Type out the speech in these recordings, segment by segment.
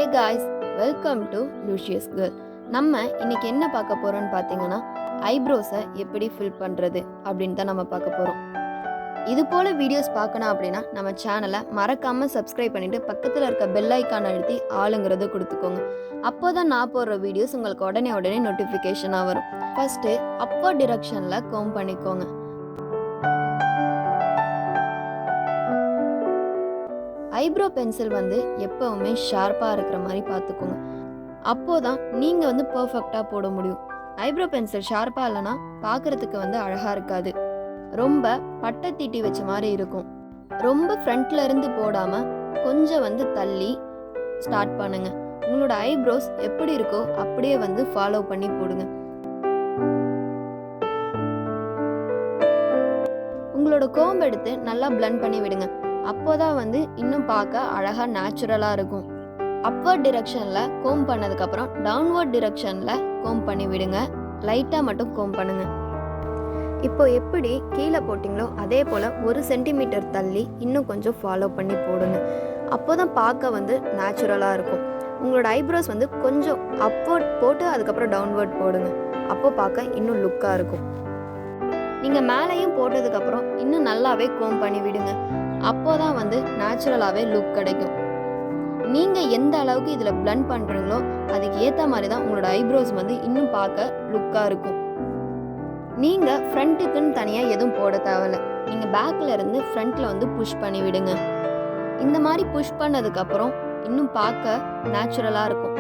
Hey guys, welcome to Luscious Girl. நம்ம இன்னைக்கு என்ன பார்க்க போறோம்னு பார்த்தீங்கன்னா ஐப்ரோஸை எப்படி ஃபில் பண்ணுறது அப்படின்னு தான் நம்ம பார்க்க போகிறோம். இது போல் வீடியோஸ் பார்க்கணும் அப்படின்னா நம்ம சேனலை மறக்காமல் சப்ஸ்கிரைப் பண்ணிவிட்டு பக்கத்தில் இருக்க பெல் ஐக்கான் அழுத்தி ஆளுங்கிறத கொடுத்துக்கோங்க. அப்போ தான் நான் போடுற வீடியோஸ் உங்களுக்கு உடனே நோட்டிஃபிகேஷனாக வரும். ஃபஸ்ட்டு அப்பர் டிரெக்ஷனில் கோம் பண்ணிக்கோங்க. ஐப்ரோ பென்சில் எப்போவுமே ஷார்ப்பாக இருக்கிற மாதிரி பார்த்துக்கோங்க. அப்போதான் நீங்கள் பர்ஃபெக்டாக போட முடியும். ஐப்ரோ பென்சில் ஷார்ப்பாக இல்லைன்னா பார்க்குறதுக்கு அழகாக இருக்காது. ரொம்ப பட்டை தீட்டி வச்ச மாதிரி இருக்கும். ரொம்ப ஃப்ரண்ட்ல இருந்து போடாமல் கொஞ்சம் தள்ளி ஸ்டார்ட் பண்ணுங்க. உங்களோட ஐப்ரோஸ் எப்படி இருக்கோ அப்படியே ஃபாலோ பண்ணி போடுங்க. உங்களோட கோம்பு எடுத்து நல்லா பிளெண்ட் பண்ணி விடுங்க. அப்போதான் இன்னும் பார்க்க அழகாக நேச்சுரலாக இருக்கும். அப்வர்ட் டிரெக்ஷனில் கோம் பண்ணதுக்கப்புறம் டவுன்வர்ட் டிரெக்ஷனில் கோம் பண்ணி விடுங்க. லைட்டாக மட்டும் கோம் பண்ணுங்க. இப்போ எப்படி கீழே போட்டிங்களோ அதே போல் 1 சென்டிமீட்டர் தள்ளி இன்னும் கொஞ்சம் ஃபாலோ பண்ணி போடுங்க. அப்போ தான் பார்க்க நேச்சுரலாக இருக்கும். உங்களோட ஐப்ரோஸ் கொஞ்சம் அப்வர்ட் போட்டு அதுக்கப்புறம் டவுன்வர்ட் போடுங்க. அப்போ பார்க்க இன்னும் லுக்காக இருக்கும். நீங்கள் மேலேயும் போட்டதுக்கப்புறம் இன்னும் நல்லாவே கோம் பண்ணி விடுங்க. அப்போதான் நேச்சுரலாகவே லுக் கிடைக்கும். நீங்கள் எந்த அளவுக்கு இதில் பிளெண்ட் பண்ணுறீங்களோ அதுக்கு ஏற்ற மாதிரி தான் உங்களோட ஐப்ரோஸ் இன்னும் பார்க்க லுக்காக இருக்கும். நீங்கள் ஃப்ரண்ட்டுக்குன்னு தனியாக எதுவும் போட தேவையில்ல. நீங்கள் பேக்கில் இருந்து ஃப்ரண்ட்டில் புஷ் பண்ணி விடுங்க. இந்த மாதிரி புஷ் பண்ணதுக்கப்புறம் இன்னும் பார்க்க நேச்சுரலாக இருக்கும்.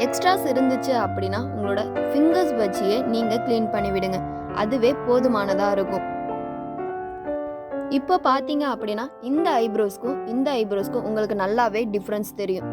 எக்ஸ்ட்ராஸ் இருந்துச்சு அப்படின்னா உங்களோட ஃபிங்கர்ஸ் வச்சியே நீங்கள் க்ளீன் பண்ணி விடுங்க. அதுவே போதுமானதாக இருக்கும். இப்போ பார்த்தீங்க அப்படின்னா இந்த ஐப்ரோஸ்க்கும் உங்களுக்கு நல்லாவே டிஃப்ரென்ஸ் தெரியும்.